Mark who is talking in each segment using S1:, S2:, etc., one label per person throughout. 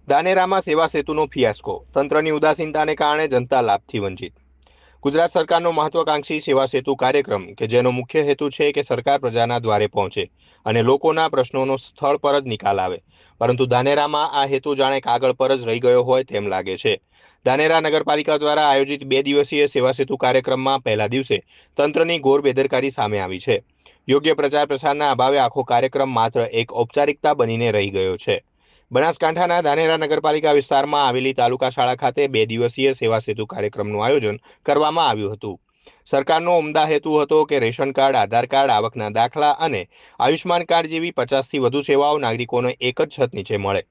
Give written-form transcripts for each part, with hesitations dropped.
S1: ધાનેરામાં સેવા સેતુનો ફિયાસ્કો, તંત્રની ઉદાસીનતાને કારણે જનતા લાભથી વંચિત। ગુજરાત સરકારનો મહત્વાકાંક્ષી સેવા સેતુ કાર્યક્રમ કે જેનો મુખ્ય હેતુ છે કે સરકાર પ્રજાના દ્વારે પહોંચે અને લોકોના પ્રશ્નોનો સ્થળ પર જ નિકાલ આવે, પરંતુ ધાનેરામાં આ હેતુ જાણે કાગળ પર જ રહી ગયો હોય તેમ લાગે છે। ધાનેરા નગરપાલિકા દ્વારા આયોજિત 2 દિવસીય સેવા સેતુ કાર્યક્રમમાં પહેલા દિવસે તંત્રની ઘોર બેદરકારી સામે આવી છે। યોગ્ય પ્રચાર પ્રસારના અભાવે આખો કાર્યક્રમ માત્ર એક ઔપચારિકતા બનીને રહી ગયો છે। બનાસકાંઠાના ધાનેરા નગરપાલિકા વિસ્તારમાં આવેલી તાલુકા શાળા ખાતે 2 દિવસીય સેવા સેતુ કાર્યક્રમનું આયોજન કરવામાં આવ્યું હતું। સરકારનો ઉમદા હેતુ હતો કે રેશન કાર્ડ, આધાર કાર્ડ, આવકના દાખલા અને આયુષ્માન કાર્ડ જેવી 50થી વધુ સેવાઓ નાગરિકોને એક જ છત નીચે મળે,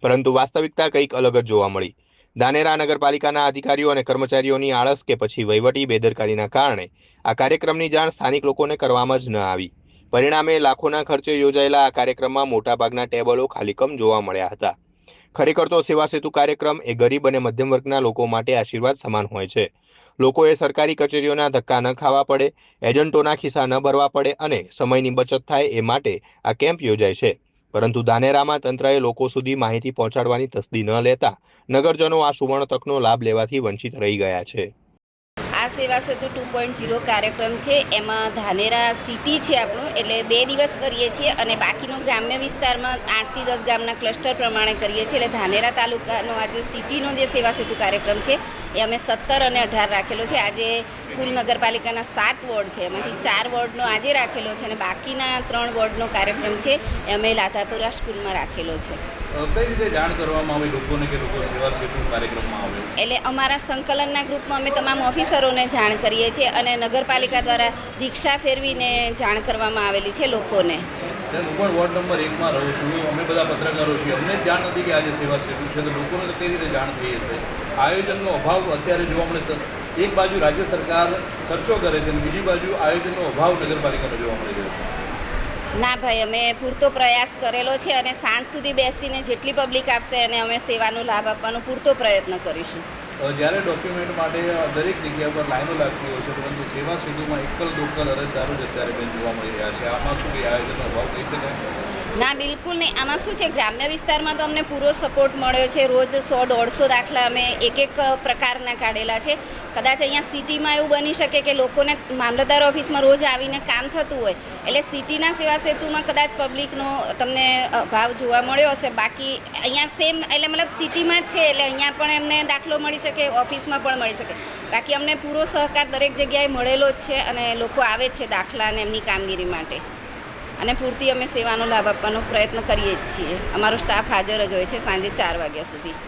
S1: પરંતુ વાસ્તવિકતા કંઈક અલગ જ જોવા મળી। ધાનેરા નગરપાલિકાના અધિકારીઓ અને કર્મચારીઓની આળસ કે પછી વહીવટી બેદરકારીના કારણે આ કાર્યક્રમની જાણ સ્થાનિક લોકોને કરવામાં જ ન આવી। પરિણામે લાખોના ખર્ચે યોજાયેલા આ કાર્યક્રમમાં મોટાભાગના ટેબલો ખાલીકમ જોવા મળ્યા હતા। ખરેખર તો સેવા સેતુ કાર્યક્રમ એ ગરીબ અને મધ્યમ વર્ગના લોકો માટે આશીર્વાદ સમાન હોય છે। લોકોએ સરકારી કચેરીઓના ધક્કા ન ખાવા પડે, એજન્ટોના ખિસ્સા ન ભરવા પડે અને સમયની બચત થાય એ માટે આ કેમ્પ યોજાય છે। પરંતુ ધાનેરામાં તંત્રએ લોકો સુધી માહિતી પહોંચાડવાની તસ્દી ન લેતા નગરજનો આ સુવર્ણ તકનો લાભ લેવાથી વંચિત રહી ગયા છે।
S2: આ સેવા સેતુ 2.0 કાર્યક્રમ છે। એમાં ધાનેરા સિટી છે આપણું, એટલે 2 દિવસ કરીએ છીએ અને બાકીનો ગ્રામ્ય વિસ્તારમાં 8 થી 10 ગામના ક્લસ્ટર પ્રમાણે કરીએ છીએ। એટલે ધાનેરા તાલુકાનો આજે સિટીનો જે સેવા સેતુ કાર્યક્રમ છે એ અમે 17 અને 18 રાખેલો છે। આજે કુલ નગરપાલિકાના 7 વોર્ડ છે, એમાંથી 4 વોર્ડનો આજે રાખેલો છે અને બાકીના 3 વોર્ડનો કાર્યક્રમ છે એ અમે લાધાપુરા સ્કૂલમાં રાખેલો છે।
S3: કઈ રીતે જાણ કરવામાં આવે લોકોને કે લોકો સેવા સેતુ કાર્યક્રમમાં આવે?
S2: એટલે અમારા સંકલનના ગ્રુપમાં અમે તમામ ઓફિસરોને જાણ કરીએ છીએ અને નગરપાલિકા દ્વારા રિક્ષા ફેરવીને જાણ કરવામાં આવેલી છે લોકોને।
S3: હું પણ વોર્ડ નંબર 1માં રહું છું, અમે બધા પત્રકારો છીએ, અમને જાણ નથી કે આજે સેવા સેતુ છે, તો લોકોને તો કઈ રીતે જાણ થઈ હશે? આયોજનનો અભાવ અત્યારે જોવા મળે છે। એક બાજુ રાજ્ય સરકાર ખર્ચો કરે છે અને બીજી બાજુ આયોજનનો અભાવ નગરપાલિકાનો જોવા મળી રહ્યો છે।
S2: ના ભાઈ, અમે પૂરતો પ્રયાસ કરેલો છે અને સાંજ સુધી બેસીને જેટલી પબ્લિક આપશે અને અમે સેવાનો લાભ આપવાનો પૂરતો પ્રયત્ન કરીશું।
S3: જ્યારે ડોક્યુમેન્ટ માટે દરેક જગ્યા પર લાઈનો લાગતી હોય છે, પરંતુ સેવા સેતુમાં એકલ દોકલ અરજદારો જ અત્યારે બેન જોવા મળી રહ્યા છે। આમાં શું કે આયોજનનો અભાવ કહી શકાય?
S2: ના, બિલકુલ નહીં। આમાં શું છે, ગ્રામ્ય વિસ્તારમાં તો અમને પૂરો સપોર્ટ મળ્યો છે। રોજ 100-150 દાખલા અમે એક પ્રકારના કાઢેલા છે। કદાચ અહીંયા સિટીમાં એવું બની શકે કે લોકોને મામલતદાર ઓફિસમાં રોજ આવીને કામ થતું હોય, એટલે સિટીના સેવા સેતુમાં કદાચ પબ્લિકનો તમને અભાવ જોવા મળ્યો હશે। બાકી અહીંયા સેમ, એટલે મતલબ સિટીમાં જ છે, એટલે અહીંયા પણ એમને દાખલો મળી શકે, ઓફિસમાં પણ મળી શકે। બાકી અમને પૂરો સહકાર દરેક જગ્યાએ મળેલો જ છે અને લોકો આવે જ છે દાખલા અને એમની કામગીરી માટે, અને પૂરતી અમે સેવાનો લાભ આપવાનો પ્રયત્ન કરીએ જ છીએ। અમારો સ્ટાફ હાજર જ હોય છે સાંજે 4 વાગ્યા સુધી।